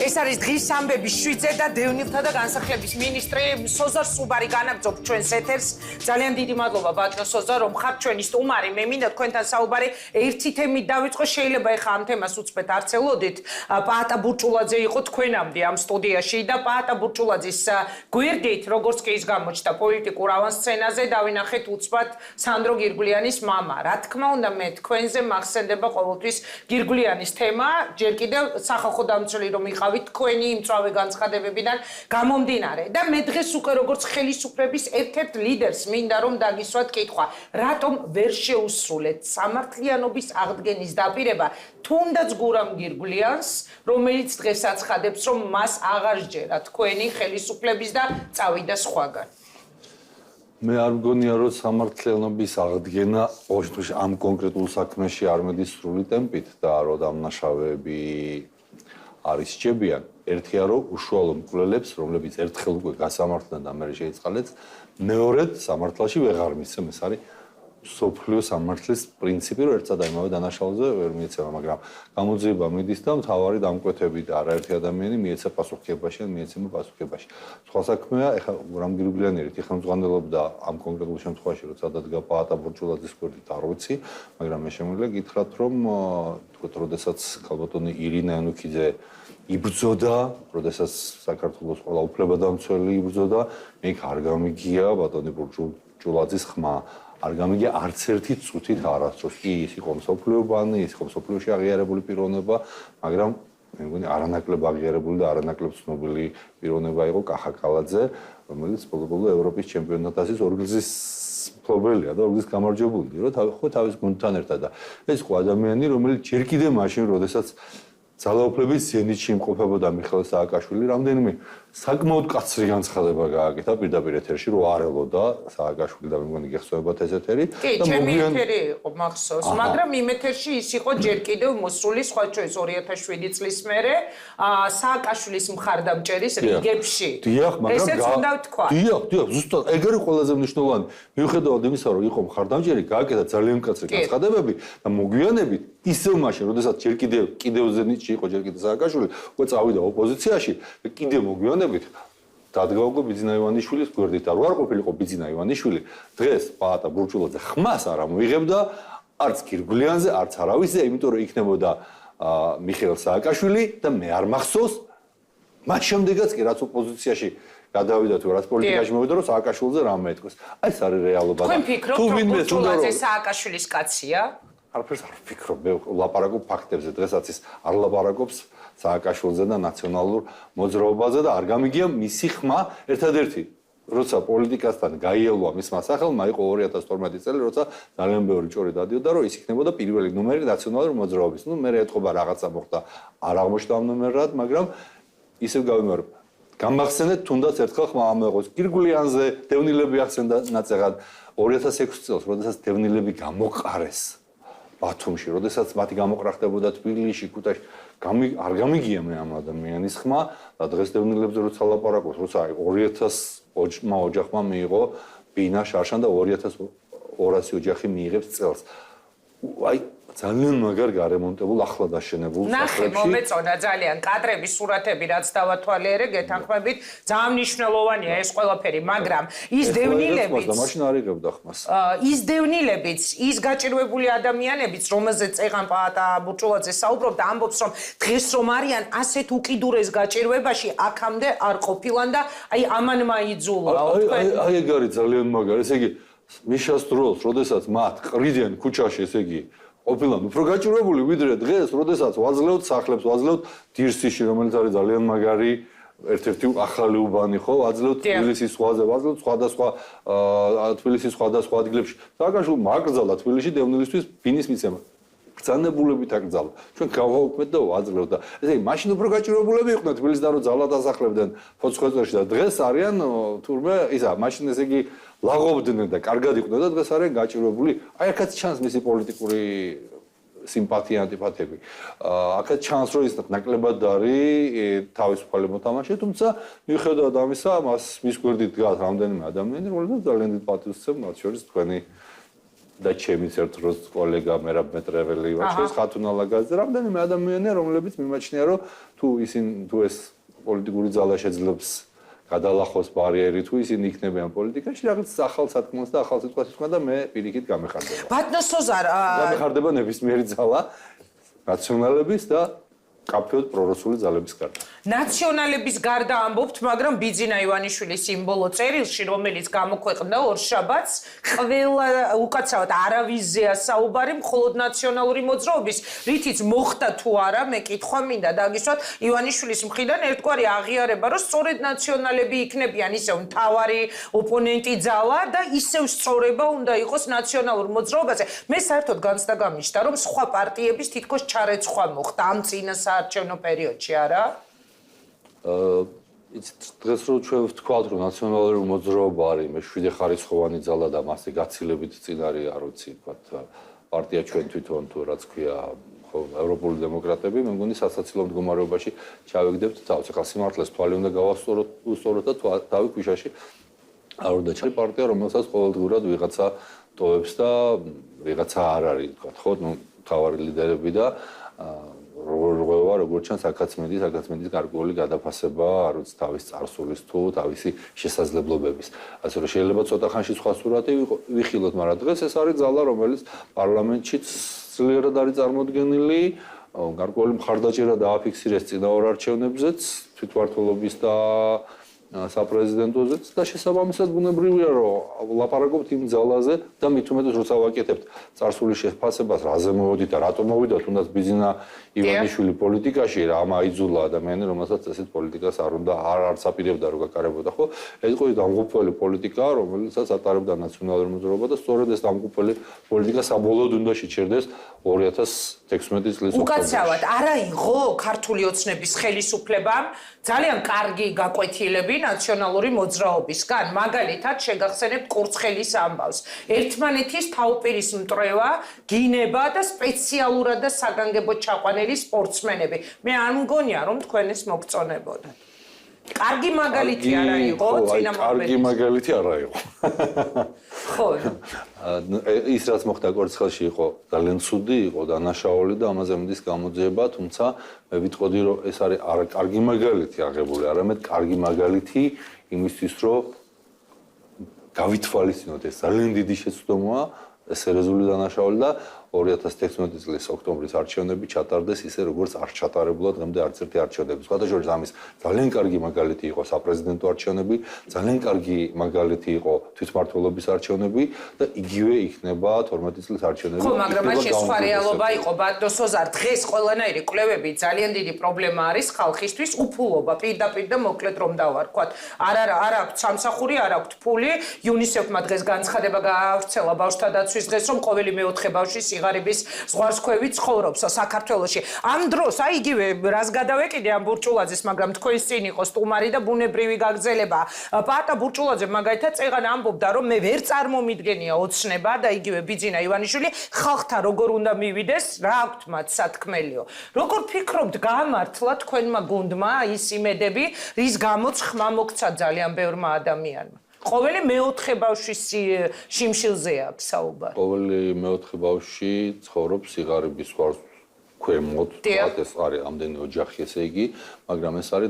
ეს არის დღის ამბების შვიდზე და დევნილთა და განსახლების მინისტრი სოზარ სუბარი განაგრძობს ჩვენს ეთერს. ძალიან დიდი მადლობა ბატონო სოზარ, რომ ხართ ჩვენი სტუმარი. მე მინდა თქვენთან საუბარი ერთი თემით დავიწყო, შეიძლება ეხა ამ თემას უცბეთ არც ელოდით. პაატა ბურჭულაძე იყო თქვენამდე ამ სტუდიაში და პაატა ბურჭულაძის გვერდით, როგორც კი ის გამოჩნდა პოლიტიკურ ავანსცენაზე, დავინახეთ უცბად სანდრო გირგვლიანის მამა. რა თქმა უნდა, მე თქვენზე მახსენდება ყოველთვის გირგვლიანის თემა, ჯერ კიდევ სახალხო დამცველი რომ იყავით თქვენი იმწვავე განცხადებებიდან გამომდინარე და მე დღეს უკვე როგორც ხელისუფლების ერთ-ერთ ლიდერს მინდა რომ დაგისვათ კითხვა, რატომ ვერ შეუსრულეთ სამართლიანობის აღდგენის დაპირება თუნდაც გურამ გირგვლიანს, რომელიც დღეს აცხადებს, რომ მას აღარ სჯერა თქვენი ხელისუფლების და წავიდა სხვაგან. მე არ მგონია რომ სამართლიანობის აღდგენა ამ კონკრეტულ საქმეში არ მედის სრული ტემპით და რომ დამნაშავეები არის სჯებიან. ერთია რომ უშუალო მკვლელებს, რომლებიც ერთხელ უკვე გასამართლდნენ და მერე შეიწყალეთ, მეორედ სამართლაში ვეღარ მისცემ. ეს არის სოფლიო სამართლის პრინციპი, რომ ერთსა და იმავე დანაშაულზე ვერ მიეცემა, მაგრამ გამოძიება მიდის და მთავარი დამკვეთები და არაერთი ადამიანი მიეცა პასუხისმგებაში ან მიეცემა პასუხისმგებაში. სხვა საქმეა, ეხლა გურამ გირგვლიანი ერთი ხელმძღვანელობდა ამ კონკრეტულ შემთხვევაში, როცა დადგა პაატა ბურჭულაძის გვერდით, არ ვიცი, მაგრამ მე შემიძლია გითხრათ, რომ თქო, როდესაც ქალბატონი ირინა იანუქიძე იბრძოდა, როდესაც საქართველოს ყველა უფლებადამცველი იბრძოდა, მე არ გამიგია ბატონი ბურჭულაძის ხმა. არ გამიგია არც ერთი წუთით არასდროს. კი ის იყო მსოფლიო ბანი, ის იყო მსოფლიოში აღიარებული პიროვნება, მაგრამ მე მგონი არანაკლებ აღიარებული და არანაკლებ ცნობილი პიროვნება იყო კახა კალაძე, რომელიც ბოლო-ბოლო ევროპის ჩემპიონატის ორგზის მფლობელია და ორგზის გამარჯვებული, რომ ხო თავის გუნდთან ერთად და ეს ყო ადამიანი, რომელიც ჯერ კიდევ მაშინ, როდესაც ძალაუფლების ზენიტში იმყოფებოდა მიხეილ სააკაშვილი, რამდენიმე საკმაოდ კაცრი განცხადება გააკეთა პირდაპირ ეთერში, რომ არ ელოდა სააკაშვილი და მე მგონი გეხსოვებათ ეს ეთერი და ჩემი ეთერი იყო მახსოვს, მაგრამ იმ ეთერში ის იყო ჯერ კიდევ მოსული სხვა ჩვენს 2007 წლის მერე სააკაშვილის მხარდამჭერის რიგებში. დიახ, მაგრამ ესეც უნდა ვთქვა. დიახ, ზუსტად ეგ არის ყველაზე მნიშვნელოვანი. მიუხედავად იმისა, რომ იყო მხარდამჭერი, გააკეთა ძალიან კაცრი განცხადებები და მოგვიანებით ისევ მაშინ, როდესაც ჯერ კიდევ ზენიტში იყო ჯერ კიდევ სააკაშვილი, უკვე წავიდა ოპოზიციაში და კიდევ მოგვიანებით დადგა უკვე ბიძინა ივანიშვილის გვერდით და რო არ ყოფილიყო ბიძინა ივანიშვილი, დღეს პაატა ბურჭულაძე ხმას არ ამოიღებდა არც გირგვლიანზე, არც არავისზე, იმიტომ რომ იქნებოდა მიხეილ სააკაშვილი და მე არ მახსოვს მას შემდეგაც კი რაც ოპოზიციაში გადავიდა თუ რაც პოლიტიკაში მოვიდა რომ სააკაშვილზე რამე ეთქოს. აი ეს არის რეალობა. თქვენ ფიქრობთ რომ ბურჭულაძე სააკაშვილის კაცია? არაფერს არ ვფიქრობ, მე ლაპარაკობ ფაქტებზე, დღესაც ის არ ლაპარაკობს სააკაშვილზე და ნაციონალურ მოძრაობაზე და არ გამიგია მისი ხმა ერთადერთი, როცა პოლიტიკასთან გაიელვა მისმა სახელმა იყო 2012 წელი, როცა ძალიან ბევრი ჭორი დადიოდა, რომ ის იქნებოდა პირველი ნომერი ნაციონალური მოძრაობის. ნუ მე ეთქობა რაღაცა მოხდა, არ აღმოჩნდა ამ ნომერად, მაგრამ ისევ გავიმეორებ. გამახსენეთ თუნდაც ერთხელ ხმა ამოიღოს გირგვლიანზე, დევნილები ახსენდა ნაწეღად 2006 წელს, როდესაც დევნილები გამოყარეს ბათუმში, როდესაც მათი გამოყრახდებოდა თბილისში, ქუთაისში, არ გამიგია მე ამ ადამიანის ხმა და დღეს დევნილებზე როცა ლაპარაკობს, როცა 2000 ოჯახმა მიიღო ბინა შარშან და 2200 ოჯახი მიიღებს წელს. აი ძალიან მაგარ გარემონტებულ ახლა დაშენებულ ნახე მომეწონა ძალიან კადრების სურათები რაც დავათვალიერე გეთანხმებით ძალიან მნიშვნელოვანია ეს ყველაფერი მაგრამ ის დევნილებიც და მაშინ არ იღებდა ხმას ის დევნილებიც ის გაჭირვებული ადამიანებიც რომელზეც წეღან პაატა ბურჭულაძე საუბრობდა ამბობს რომ დღეს რომ არიან ასეთ უკიდურეს გაჭირვებაში აქამდე არ ყოფილან და აი ამან მაიძულა აი ეგ არის ძალიან მაგარი ესე იგი მიშას დროს როდესაც მათ ყრიდიან ქუჩაში ესე იგი ყოფილან უფრო გაჭირვებული ვიდრე დღეს, როდესაც ვაძლევთ სახლებს, ვაძლევთ დირსიში, რომელიც არის ძალიან მაგარი, ერთ-ერთი ახალი უბანი ხო, ვაძლევთ თბილისის ზღვაზე, ვაძლევთ სხვადასხვა თბილისის სხვადასხვა ადგილებში. სააკაშვილმა მაგრძალა თბილისში დევნილისთვის ბინის მიცემა. ბრძანებულებით აკრძალა. ჩვენ გავაუქმეთ და ვაძლევთ და ესე იგი მაშინ უფრო გაჭირვებულები იყვნენ თბილისიდან რომ ძალად ასახლებდნენ ფოცხვეწერში და დღეს არიან თურმე ისა, მაშინ ესე იგი ლაღობდნენ და კარგად იყვნენ და დღეს არიან გაჭირვებული. აი აქაც ჩანს მისი პოლიტიკური სიმპათია, ანტიპათიები. აქაც ჩანს რომ ის ნაკლებად არის თავისუფალი მოთამაშე, თუმცა მიუხედავად ამისა, მის გვერდით დგას რამდენიმე ადამიანი, რომლებსაც ძალიან დიდ პატივს სცემ, მათ შორის თქვენი და ჩემიც ერთ დროს კოლეგა მერაბ მეტრეველი ვარ ჩვენს ხათუნალაგაზე რამდენიმე ადამიანია რომლებიც მიმაჩნია რომ თუ ეს პოლიტიკური ძალა შეძლებს გადალახოს ბარიერი თუ ისინი იქნებიან პოლიტიკაში რაღაც ახალ სათქმელს და ახალ სიტყვას ითქვა და მე პირიქით გამეხარდება. ბატონო სოზარ გამეხარდება ნებისმიერი ძალა ნაციონალების და კაფეოდ პრორუსული ძალების გარდა. ნაციონალების გარდა ამბობთ, მაგრამ ბიძინა ივანიშვილის სიმბოლო წერილში, რომელიც გამოქვეყნდა ორშაბათს, ყველა უკაცრავად არავიზეა საუბარი, მხოლოდ ნაციონალური მოძრაობის, რითიც მოხდა თუ არა, მე კითხვა მინდა დაგისვათ ივანიშვილის მხრიდან ერთგვარი აღიარება, რომ სწორედ ნაციონალები იქნებიან ისევ მთავარი ოპონენტი ძალა და ისევ სწორება უნდა იყოს ნაციონალურ მოძრაობაზე. მე საერთოდ განცდა გამიჩნდა, რომ სხვა პარტიების თითქოს ჩარეცხვა მოხდა ამ წინა საარჩევნო პერიოდში, არა? დღეს რო ჩვენ ვთქვათ, რომ ნაციონალური მოძრაობა არის მე 7 ხარისხოვანი ძალა და მასზე გაცილებით წინ არის, არ ვიცი, ვთქვათ, პარტია ჩვენ თვითონ თუ რაც ქვია, ხო, ევროპული დემოკრატები, მე მგონი სასაცილო მდგომარეობაში ჩავეგდებთ თავს. ახლა სიმართლეს თვალი უნდა გავასწოროთ და თავი ქვიშაში არ უნდა ჩაი პარტია, რომელსაც ყოველდღურად ვიღაცა ტოვებს და ვიღაცა არ არის, ვთქვათ, ხო, ნუ თავარი ლიდერები და როგორც ჩანს საკაცმედის გარკვეული გადაფასება, არ ვიცი, თავის წარსულის თუ თავისი შესაძლებლობების. ასე რომ შეიძლება ცოტა ხანში სხვა სურათი ვიხილოთ, მაგრამ დღეს ეს არის ძალა, რომელიც პარლამენტშიცძლიერად არის წარმოდგენილი, გარკვეული მხარდაჭერა დააფიქსირეს წინა ორ არჩევნებზეც, თვითმმართველობის და საპრეზიდენტოზეც და შესაბამისად ბუნებრივია, რომ ლაპარაკობთ იმ ძალაზე და მით უმეტეს როცა ვაკეთებთ წარსული შეფასებას, რაზე მოვედით და რატომ მოვიდა, თუნდაც ბიძინა ივანიშვილი პოლიტიკაში, რამ აიძულა ადამიანი, რომელსაც ესეთ პოლიტიკას არ აპირებდა რომ გაკარებოდა, ხო? ეს იყო დამღუპველი პოლიტიკა, რომელსაც ატარებდა ნაციონალური მოძრაობა და სწორედ ეს დამღუპველი პოლიტიკა საბოლოოდ უნდა შეჩერდეს 2016 წლის ოქტომბერში. უკაცრავად არა იყო ქართული ოცნების ხელისუფლებამ ძალიან კარგი გაკვეთილები ნაციონალური მოძრაობისგან, მაგალითად შეგახსენებთ კურცხელის ამბავს. ერთმანეთის თავპირის მტრევა, გინება და სპეციალურად და საგანგებოდ ჩაყვანილი სპორტსმენები. მე არ მგონია რომ თქვენ ეს მოგწონებოდათ. კარგი მაგალითი არა იყო წინამორბედის. კარგი მაგალითი არა იყო. ხო. ის რაც მოხდა კურცხელში იყო ძალიან ცუდი, იყო დანაშაული და ამაზე მინდის გამოძიება, თუმცა მე ვიტყოდი რომ ეს არის არა კარგი მაგალითი აღებული, არამედ კარგი მაგალითი იმისთვის, რომ გავითვალისწინოთ ეს ძალიან დიდი შეცდომაა, ეს სერიოზული დანაშაული და 2016 წლის ოქტომბრის არჩევნები ჩატარდეს ისე როგორც არ ჩატარებულა დღემდე არც ერთი არჩევნები. სხვათა შორის ამის ძალიან კარგი მაგალითი იყო საპრეზიდენტო არჩევნები, ძალიან კარგი მაგალითი იყო თვითმმართველობის არჩევნები და იგივე იქნება 12 წლის არჩევნები. ხო, მაგრამ მაშინ სხვა რეალობა იყო, ბატონო სოზარ, დღეს ყველანაირი კვლევები ძალიან დიდი პრობლემა არის ხალხისთვის, უფულობა, პირდაპირ და მოკლედ რომ დავარქვათ. არ აქვს სამსახური, არ აქვს ფული, იუნისეფმა დღეს განცხადება გაავრცელა ბავშვთა დაცვის დღეს, რომ ყოველი მეოთხე ბავშვი სიღარიბის ზღვარსქვევით ცხოვრობს საქართველოში. ამ დროს აი იგივე რას გადავეკიდე ამ ბურჭულაძეს, მაგრამ თქვენს წინ იყო სტუმარი და ბუნებრივი გაგრძელება. პაატა ბურჭულაძე მაგალითად წეგან ამბობდა, რომ მე ვერ წარმომიდგენია ოცნება და იგივე ბიძინა ივანიშვილი ხალხთან როგორ უნდა მივიდეს, რა აქვთ მათ სათქმელიო. როგორ ფიქრობთ, გამართლა თქვენმა გუნდმა ის იმედები, რის გამოც ხმა მოგცა ძალიან ბევრმა ადამიანმა? ყოველი მეოთხე ბავშვის შიმშილზე აქვს საუბარი. ყოველი მეოთხე ბავშვი ცხოვრობს სიღარიბის ზღვარს ქვემოთ, ეს არის ამდენი ოჯახი, ესე იგი, მაგრამ ეს არის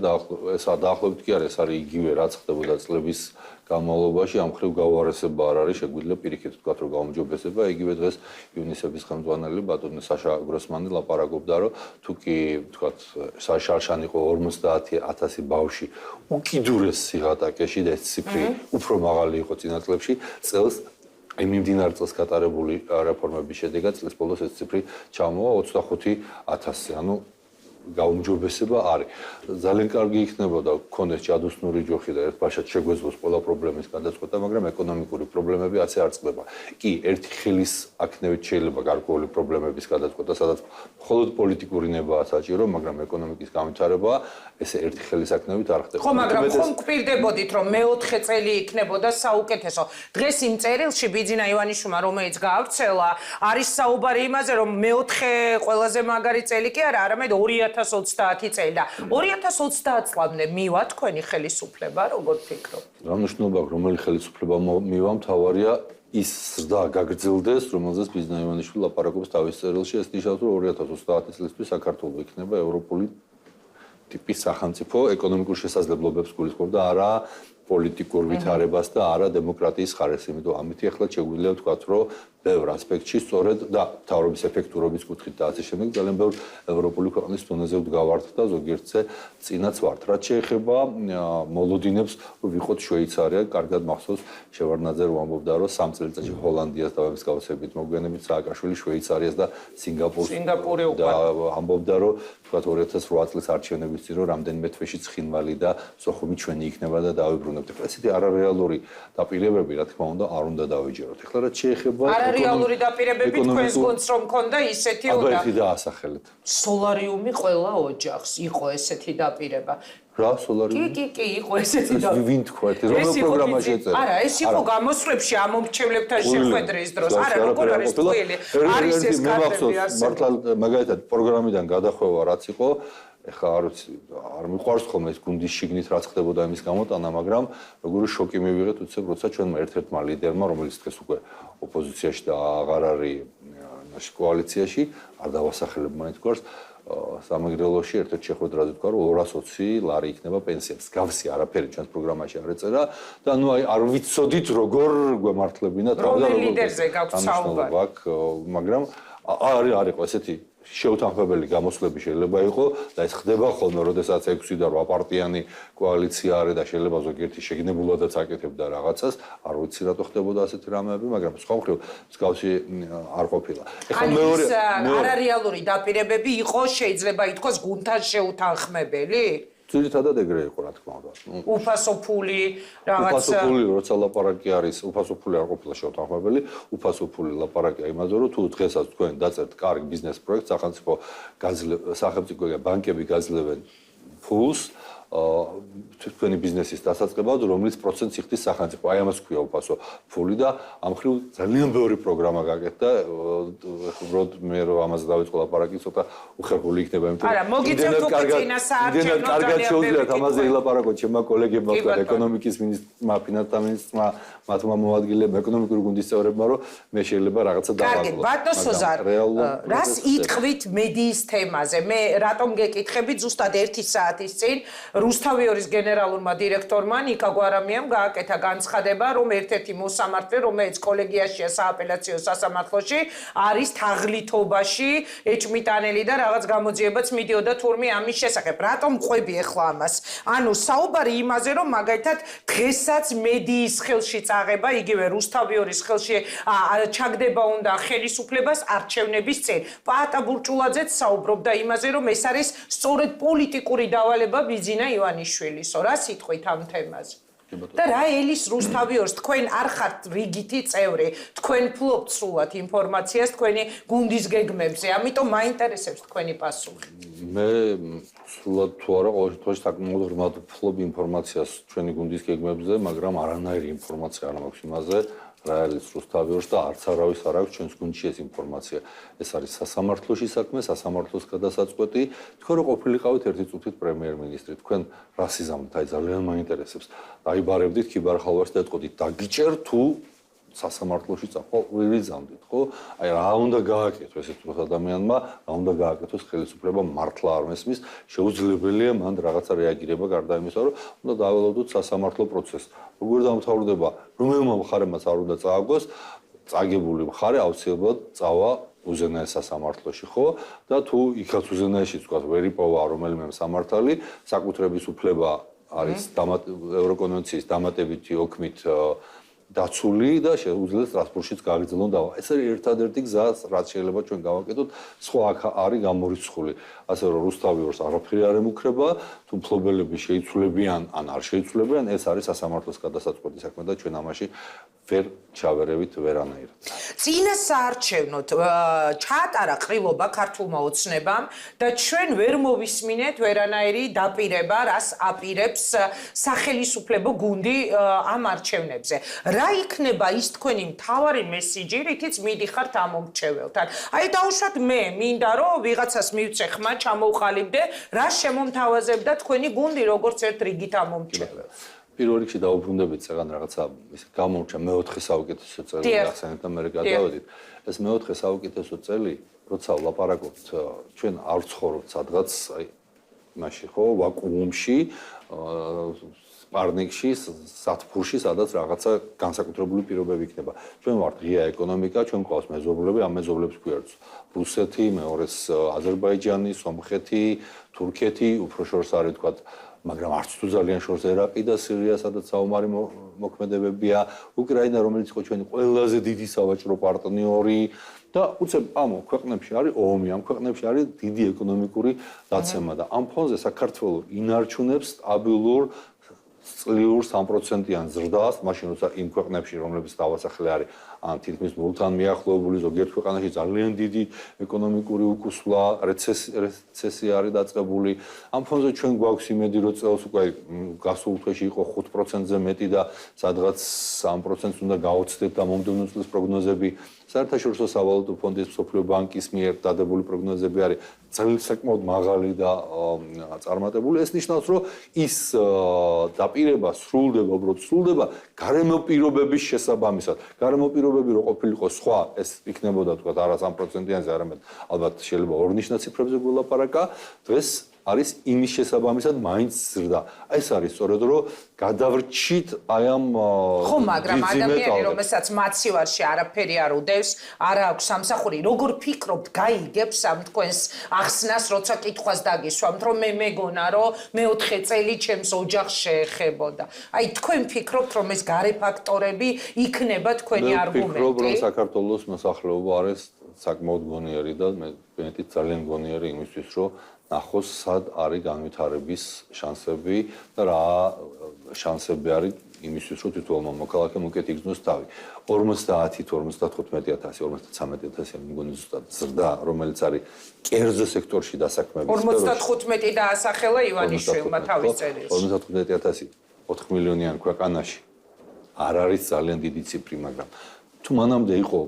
დაახლოებით კი არის, ეს არის იგივე რაც ხდებოდა წლების განმავლობაში, ამ ხრივ გაუარესება არ არის, შეგვიძლია პირიქით ვთქვათ, რომ გაუმჯობესება, იგივე დღეს იუნისეფის ხელმძღვანელი ბატონი საშა გროსმანი ლაპარაკობდა, რომ თუ კი ვთქვათ, საშარშან იყო 50,000 ბავშვი უკიდურეს სიღატაკეში და ეს ციფრი უფრო მაღალი იყო წინა წლებში, წელს მიმდინარე წელს გატარებული რეფორმების შედეგად წლის ბოლოს ეს ციფრი ჩამოვა 25,000-ზე. ანუ გაუმჯობესება არის. ძალიან კარგი იქნებოდა გქონდეს ჯადოსნური ჯოხი და ერთბაშად შეგვეძლოს ყველა პრობლემის გადაწყვეტა, მაგრამ ეკონომიკური პრობლემები ასე არ წყდება. კი, ერთი ხელის აქნევით შეიძლება გარკვეული პრობლემების გადაწყვეტა, სადაც მხოლოდ პოლიტიკური ნებაა საჭირო, მაგრამ ეკონომიკის განვითარება ესე ერთი ხელის აქნევით არ ხდება. ხო, მაგრამ ხომ გვპირდებოდით, რომ მეოთხე წელი იქნებოდა საუკეთესო. დღეს იმ წერილში ბიძინა ივანიშვილმა, რომელიც გაავრცელა, არის საუბარი იმაზე, რომ მეოთხე ყველაზე მაგარი წელი კი არა, არამედ 2030 წელი და 2030 წლამდე მივა თქვენი ხელისუფლება, როგორ ფიქრობთ? რა მნიშვნელობა აქვს, რომელი ხელისუფლება მივა, მთავარია ის ზრდა გაგრძელდეს, რომელზეც ბიზნა ივანიშვილი ლაპარაკობს თავის წერილში, ეს ნიშნავს, რომ 2030 წლისთვის საქართველოს იქნება ევროპული ტიპის სახელმწიფო ეკონომიკურ შესაძლებლობებს გულისხმობდა, არა პოლიტიკურ ვითარებას და არა დემოკრატიის ხარეს, იმიტომ ამით ახლა შეგვიძლია ვთქვათ, რომ ბევრ ასპექტში სწორედ და მთავრობის ეფექტურობის კუთხით და ასე შემდეგ ძალიან ბევრ ევროპული ქვეყნის დონეზე ვდგავართ და ზოგიერთზე წინაც ვართ. რაც შეეხება მოლოდინებს, რომ ვიყოთ შვეიცარია, კარგად მახსოვს შევარდნაძე რომ ამბობდა, რომ 3 წელიწადში ჰოლანდიას და მსგავსებით მოგვიანებით სააკაშვილი შვეიცარიას და სინგაპურს და ამბობდა, რომ ვთქვათ 2008 წლის არჩევნების წინ რომ რამდენიმე თვეში ცხინვალი და სოხუმი ჩვენი იქნება და დავიბრუნებთ. ესეთი არარეალური დაპირებები, რა თქმა უნდა, არ უნდა დავიჯეროთ. ეხლა რაც შეეხება არარეალური დაპირებები თქვენს გონს რომ მქონდა ისეთი უნდა. აბა ერთი დაასახელეთ. სოლარიუმი ყველა ოჯახს იყო ესეთი დაპირება. რა სოლარიუმი? კი, იყო ესეთი დაპირება. ვინ თქვა ეს რომელ პროგრამაში ეწერა? არა, ეს იყო გამოსვლებში ამომრჩევლებთან შეხვედრის დროს. არა, როგორ არის თქვილი? არის ეს კარტები არსებობს. მართლა მაგალითად პროგრამიდან გადახვევა რაც იყო ეხლა არ მიყვარს ხოლმე ეს გუნდის შიგნით რაც ხდებოდა იმის გამოტანა, მაგრამ როგორი შოკი მივიღეთ უცებ, როცა ჩვენმა ერთ-ერთმა ლიდერმა, რომელიც დღეს უკვე ოპოზიციაში და აღარ არის კოალიციაში, არ დავასახელებ მაინც გვარს, სამეგრელოში ერთ-ერთ შეხვედრაზე თქვა, რომ 220 ლარი იქნება პენსია. მსგავსი არაფერი ჩვენს პროგრამაში არ ეწერა და ნუ არ ვიცოდით როგორ გვემართლებინათ და რომელ ლიდერზე გაქვს საუბარი. მაგრამ არ იყო ესეთი შეუთანხმებელი გამოსვლები შეიძლება იყო და ეს ხდება ხოლმე, როდესაც 6 და 8 პარტიანი კოალიცია არის და შეიძლება ზოგიერთი შეგნებულადაც აკეთებდა რაღაცას, არ ვიცი რატო ხდებოდა ასეთი რამეები, მაგრამ სხვა მხრივ მსგავსი არ ყოფილა. ეხლა მეორე არარეალური დაპირებები იყო, შეიძლება ითქვას გუნდთან შეუთანხმებელი? ძირითადად ეგრე იყო, რა თქმა უნდა. უფასო ფული, რაღაც უფასო ფული, როცა ლაპარაკი არის, უფასო ფული არ ყოფილა შეუთანხმებელი, უფასო ფული ლაპარაკია იმაზე, რომ თუ დღესაც თქვენ დაწერთ კარგ ბიზნეს პროექტს, სახელმწიფო ბანკები გაძლევენ ფულს თქვენი ბიზნესის დასაწყებად, რომლის პროცენტს იხდის სახელმწიფო. აი ამას ქვია უფასო ფული და ამ მხრივ ძალიან ბევრი პროგრამა გაკეთდა, უბრალოდ მე რომ ამაზე დავიწყო ლაპარაკი, ცოტა უხერხული იქნება, იმიტომ რომ არა, მოგიწევთ უკვე წინა საარჩევნო კარგად შეუძლიათ ამაზე ელაპარაკოთ ჩემმა კოლეგებმა, ეკონომიკის მინისტრმა, ფინანსთა ministrმა, მათმა მოადგილებმა, ეკონომიკური გუნდის წევრებმა, რომ მე შეიძლება რაღაცა დავაკლო. კარგი, ბატონო სოზარ, რას იტყვით მედიის თემაზე? მე რატომ გეკითხებით ზუსტად 1 საათის წინ რუსთავიორის გენერალურმა დირექტორმა ნიკა გვარამიამ გააკეთა განცხადება, რომ ერთ-ერთი მოსამართლე, რომელიც კოლეგიაშია სააპელაციო სასამართლოში, არის თაღლითობაში ეჭმიტანელი და რაღაც გამოძიებაც მიდიოდა თურმე ამის შესახებ. რატომ ყვები ახლა ამას? ანუ საუბარი იმაზე, რომ მაგალითად დღესაც მედიის ხელში წაღება, იგივე რუსთავიორის ხელში ჩაგდება უნდა ხელისუფლებას არჩევნების წინ. პაატა ბურჭულაძეც საუბრობდა იმაზე, რომ ეს არის სწორედ პოლიტიკური დავალება ბიძინა ივანიშვილისო. რა სიტყვით ამ თემაზე? და რა ელის რუსთავიორს თქვენ არ ხართ რიგითი წევრი, თქვენ ფლობთ სრულად ინფორმაციას თქვენი გუნდის გეგმებზე, ამიტომ მაინტერესებს თქვენი პასუხი. მე სრულად თუ არა, ყოველ შემთხვევაში საკმაოდ ღრმად ვფლობ ინფორმაციას ჩვენი გუნდის გეგმებზე, მაგრამ არანაირი ინფორმაცია არ მაქვს იმაზე, რა არის რუსთავიორს და არც არავის არ აქვს ჩვენს გუნდში ეს ინფორმაცია. ეს არის სასამართლოში საქმე, სასამართლოს გადასაწყვეტი. თქვენ რო ყოფილიყავით ერთი წუთით პრემიერ-მინისტრი, თქვენ რა სიზამთ, აი ძალიან მაინტერესებს. დაიბარებდით ქიბარხალვას და ეთყოდით, დაგიჭერ თუ სასამართლოში წახვალ ვიზამდით, ხო? აი რა უნდა გააკეთოს ეს უცხო ადამიანმა, რა უნდა გააკეთოს ხელისუფლება მართლა არ მესმის, შეუძლებელია მან რაღაცა რეაგირება გარდა იმისა, რომ უნდა დაველოდოთ სასამართლო პროცესს. როგორ დამთავრდება, რომელმა მხარემაც არ უნდა წააგოს, წაგებული მხარე აუცილებლად წავა უზენაეს სასამართლოში, ხო? და თუ იქაც უზენაეში თქვა ვერ იპოვა რომელიმე სამართალი, საკუთრების უფლება არის ევროკონვენციის დამატებითი ოქმით დაცული და შეუძლია სტრასბურგშიც გააგრძელონ დავა. ეს არის ერთადერთი გზა, რაც შეიძლება ჩვენ გავაკეთოთ, სხვა აქ არის გამორიცხული. ასე რომ რუსთავიორს არაფერი არ ემუქრება, თუ მფლობელები შეიცვლებიან ან არ შეიცვლებიან, ეს არის სასამართლოს გადასაწყვეტი საქმე და ჩვენ ამაში ვერ ჩავერევით ვერანაირად. წინა საარჩევნოდ ჩაატარა ყრილობა ქართულმა ოცნებამ და ჩვენ ვერ მოვისმინეთ ვერანაირი დაპირება, რას აპირებს სახელისუფლებო გუნდი ამ არჩევნებზე. რა იქნება ის თქვენი მთავარი მესიჯი, რითიც მიდიხართ ამ მომრჩეველთან? აი დაუშვათ მე მინდა რომ ვიღაცას მივცე ხმა ჩამოვყალიბდე, რა შემომთავაზებდა თქვენი გუნდი როგორც ერთ რიგით ამ მომრჩეველს? პირველ რიგში დაუბრუნდებით საგან რაღაცა ისე გამორჩა მეოთხე საუკეთესო წელი ახსენეთ და მე გადავედით. ეს მეოთხე საუკეთესო წელი, როცა ვლაპარაკობთ, ჩვენ არ ვცხოვრობთ სადღაც აი მაშინ ხო ვაკუუმში, სპარნიკში, სათფურში, სადაც რაღაცა განსაკუთრებული პირობები იქნება. ჩვენ ვართ ღია ეკონომიკა, ჩვენ ყავს მეზობლები, ამ მეზობლებს გვერდს რუსეთი, მეორეს აზერბაიჯანი, სომხეთი, თურქეთი, უფრო შორს არის თქვა, მაგრამ არც თუ ძალიან შორს ერაყი და სირია, სადაც საომარი მოქმედებებია, უკრაინა, რომელიც იყო ჩვენი ყველაზე დიდი სავაჭრო პარტნიორი და უცებ ამ ქვეყნებში არის ომი, ამ ქვეყნებში არის დიდი ეკონომიკური დაცემა და ამ ფონზე საქართველოს ინარჩუნებს სტაბილურ წლიურ 3%-იან ზრდას, მაშინ როცა იმ ქვეყნებში, რომლებიც დავასახლე არის, ან თითქმის ნულთან მიახლოებული, ზოგიერთ ქვეყანაში ძალიან დიდი ეკონომიკური უკუსვლა, რეცესია არის დაწყებული. ამ ფონზე ჩვენ გვაქვს იმედი, რომ წელს უკვე გასულ თვეში იყო 5%-ზე მეტი და სადღაც 3%-ს უნდა გაოცდეთ და მომდევნო წლის პროგნოზები საერთაშორისო სავალუტო ფონდის მსოფლიო ბანკის მიერ დადებული პროგნოზები არის საკმაოდ მაღალი და წარმატებული. ეს ნიშნავს, რომ ის დაპირება სრულდება გარემო პირობების შესაბამისად. გარემო პირობები რო ყოფილიყო სხვა, ეს იქნებოდა თქვა არა 3%-იანზე, არამედ ალბათ შეიძლება ორნიშნა ციფრებზე გულაპარაკა. დღეს არის იმის შესაბამისად მაინც ზრდა. ეს არის სწორედ რომ გადავრჩით აი ამ ხო, მაგრამ ადამიანი რომელსაც მაცივარში არაფერი არ უდევს, არ აქვს სამსახური, როგორ ფიქრობთ, გაიგებს ამ თქვენს ახსნას, როცა კითხვას დაგისვამთ, რომ მე მეგონა, რომ მეოთხე წელი ჩემს ოჯახს შეეხებოდა. აი თქვენ ფიქრობთ, რომ ეს გარე ფაქტორები იქნება თქვენი არგუმენტი? მე ვფიქრობ, რომ საქართველოს მოსახლეობა არის საკმაოდ გონიერი და მე მეტიც ძალიან გონიერი იმისთვის, რომ ნახოს სად არის განვითარების შანსები და რა შანსები არის იმისთვის, რომ თითოეულმა მოქალაქემ უკეთ იგრძნოს თავი. 50-ით 55,000, 53,000 მგონი ზუსტად ზრდა, რომელიც არის კერძო სექტორში დასაქმების სფეროში. 55 დაასახელა ივანიშვილმა თავის წერილში. 55,000 4 მილიონიან ქვეყანაში არ არის ძალიან დიდი ციფრი, მაგრამ თუ მანამდე იყო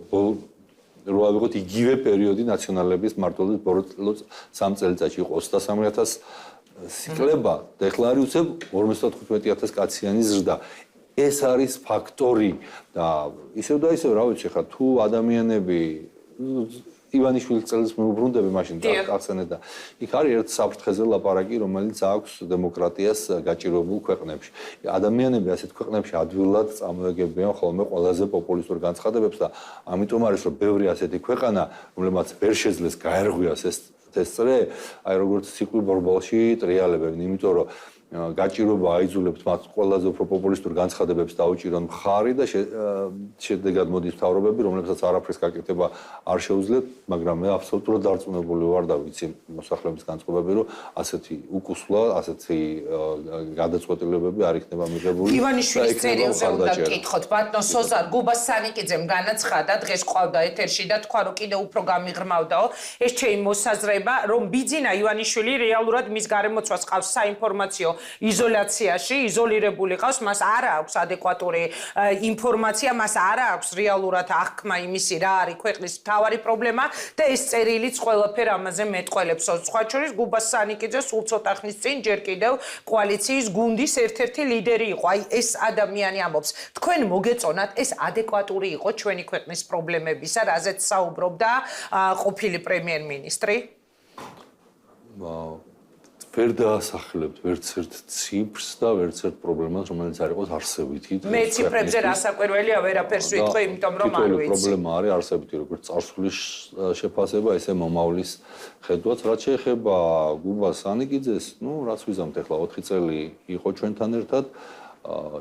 რო ავიღოთ იგივე პერიოდი ნაციონალების მმართველობის ბოლო 3 წელიწადში იყო 23,000 სიკლება და ეხლა არის უცებ 55,000 კაციანი ზრდა. ეს არის ფაქტორი და ისევ და ისევ რა ვიცი ხა თუ ადამიანები ივანიშვილის წელს მეუბრუნდები მაშინ ახსენეთ და იქ არის ერთ საფრთხეზე ლაპარაკი, რომელიც აქვს დემოკრატიას გაჭირებულ ქვეყნებში. ადამიანები ასეთ ქვეყნებში ადვილად წამოეგებიან ხოლმე ყველაზე პოპულისტურ განცხადებებს და ამიტომ არის რომ ბევრი ასეთი ქვეყანა, რომლებმაც ვერ შეძლეს გაერღვიას ეს წრე, აი როგორც ციკლ ბორბალში ტრიალებენ, იმიტომ რომ გაჭირობა აიძულებთ მათ ყველაზე უფრო პოპულისტურ განცხადებებს დაუჭირონ მხარი და შედეგად მოდის მთავრობები, რომლებსაც არაფრის გაკეთება არ შეუძლიათ, მაგრამ მე აბსოლუტურად დარწმუნებული ვარ და ვიცი მოსახლეობის განწყობები, რომ ასეთი უკუსვლა, ასეთი გადაწყვეტილებები არ იქნება მიღებული. ივანიშვილის წერილზე უნდა გკითხოთ, ბატონ სოზარ გუბას-სანიკიძემ განაცხადა დღეს ყავდა ეთერში და თქვა, რომ კიდევ უფრო გამიღრმავდაო. ეს ჩემი მოსაზრება, რომ ბიძინა ივანიშვილი რეალურად მის გარემოცვას ყავს საინფორმაციო იზოლაციაში, იზოლირებული ყავს, მას არ აქვს ადეკვატური ინფორმაცია, მას არ აქვს რეალურად აღქმა იმისი, რა არის ქვეყნის მთავარი პრობლემა და ეს წერილიც ყველაფერ ამაზე მეტყველებს. სხვა შორის გუბას-სანიკიძე სულ ცოტა ხნის წინ ჯერ კიდევ კოალიციის გუნდის ერთ-ერთი ლიდერი იყო. აი ეს ადამიანი ამბობს, თქვენ მოგეწონათ, ეს ადეკვატური იყო ჩვენი ქვეყნის პრობლემებისა, რაზეც საუბრობდა ყოფილი პრემიერ-მინისტრი? ვერ დაასახლებთ ვერც ერთ ციფრს და ვერც ერთ პრობლემას, რომელიც არ იყოს არსებითი. მე ციფრებზე რასაკვირველია, ვერაფერს ვიტყვი, იმიტომ რომ არ ვიცი. პრობლემა არის არსებითი, როგორც წარსულის შეფასება, ისე მომავლის ხედვაც. რაც შეეხება გუბას-სანიკიძეს, რაც ვიზამთ ახლა 4 წელი იყო ჩვენთან ერთად.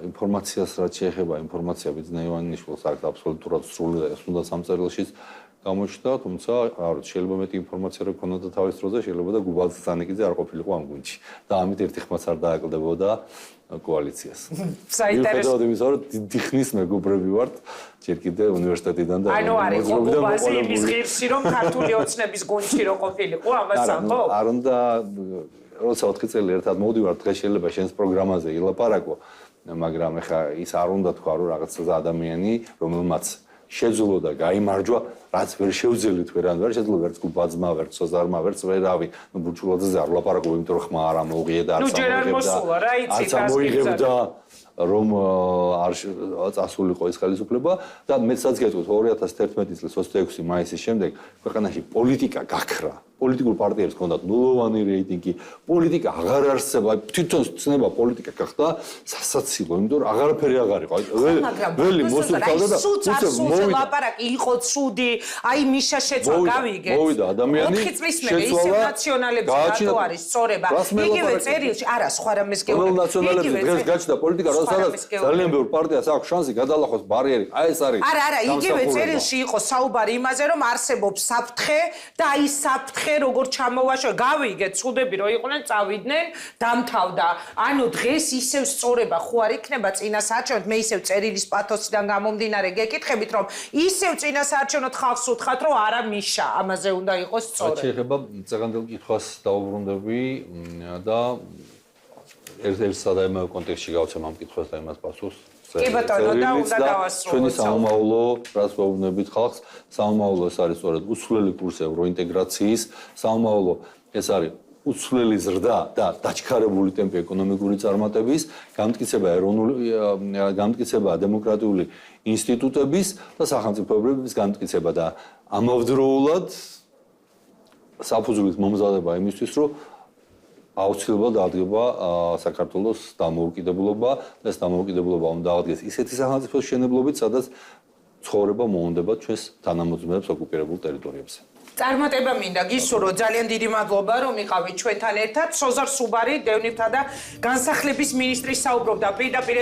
ინფორმაციას რაც შეეხება, ინფორმაცია ბიძინა ივანიშვილს აქვს აბსოლუტურად სრული და ეს უნდა სამწერილშიც გამოჩნდა, თუმცა შეიძლება მეტი ინფორმაცია რო ქონოდა თავის დროზე, შეიძლება და გუბას-სანიკიძე არ ყოფილიყო ამ გუნდში და ამით ერთი ხმაც არ დააკლდებოდა კოალიციას. საინტერესო. მიუხედავად იმისა, რომ დიდი ხნის მეგობრები ვართ, ჯერ კიდე უნივერსიტეტიდან და ანუ არის გუბაზე იმის ღირსი, რომ ქართული ოცნების გუნდში რო ყოფილიყო, ამას ამბობ? არ უნდა, როცა 4 წელი ერთად მოვდივართ, დღეს შეიძლება შენს პროგრამაზე ილაპარაკო, მაგრამ ეხა ის არ უნდა თქვა, რომ რაღაცა ადამიანი, რომელმაც შეძლო და გაიმარჯვა, რაც ვერ შევძელით ვერან ვერ შეძლო ვერც გუბაძმა, ვერც სოზარმა, ვერც ვერავი, ბურჩულაძეზე არ ვლაპარაკობ, იმიტომ რომ ხმა არ ამოუღია და არც ამოიღებდა. რომ არ წასულიყო ეს ხელისუფლება და მეცაც გეტყვით 2011 წლის 26 მაისის შემდეგ ქვეყანაში პოლიტიკა გაქრა. პოლიტიკურ პარტიებს ჰქონდათ ნულოვანი რეიტინგი, პოლიტიკა აღარ არსება, თვითონ ცნება პოლიტიკა გახდა სასაცილო, იმიტომ რომ აღარაფერი აღარ იყო. ველი მოსულთავდა და უცებ ლაპარაკი იყო ცუდი, აი მიშა შეცვალა გავიგეთ. მოვიდა ადამიანი 4 წლის მერე ისევ ნაციონალებს რატო არის სწორება. იგივე წერილში, არა, სხვა რამეს გეუბნები. ყველა ნაციონალებს დღეს გაჩნდა პოლიტიკა, სადაც ძალიან ბევრ პარტიას აქვს შანსი გადალახოს ბარიერი. აი ეს არის. არა, იგივე წერილში იყო საუბარი იმაზე, რომ არსებობს საფრთხე და აი საფრთხე როგორ ჩამოვაშვა, გავიგეთ, ცუდები რო იყვნენ, წავიდნენ, დამთავრდა. ანუ დღეს ისევ სწორება ხო არ იქნება წინასაარჩევნოდ, მე ისევ წერილის პათოსიდან გამომდინარე გეკითხებით, რომ ისევ წინასაარჩევნოდ ხალხს უთხრათ, რომ არა მიშა, ამაზე უნდა იყოს სწორება. შეიძლება წეგანდელ კითხვას დაუბრუნდები და ერთ სადაიმავე კონტექსტში გავცემ ამ კითხვას და იმას პასუხს. კი ბატონო, და უნდა დავასრულოთ. ჩვენი სამომავლო, რაც ვეუბნებით ხალხს, სამომავლო ეს არის სწორედ უცვლელი კურსი ევროინტეგრაციის, სამომავლო ეს არის უცვლელი ზრდა და დაჩქარებული ტემპი ეკონომიკური წარმატების, გამტკიცება დემოკრატიული ინსტიტუტების და სახელმწიფოებრების გამტკიცება და ამავდროულად საფუძვლის მომზადება იმისთვის, რომ აუცილებლად აღდგება საქართველოს დამოუკიდებლობა და ეს დამოუკიდებლობა უნდა აღდგეს ისეთი სახელმწიფოს შენებლობით, სადაც ცხოვრება მოუნდება ჩვენს თანამოძმეებს ოკუპირებულ ტერიტორიებზე. წარმატება მინდა გისურვო, ძალიან დიდი მადლობა რომ იყავით ჩვენთან ერთად. სოზარ სუბარი, დევნილთა და განსახლების მინისტრი საუბრობდა პირდაპირ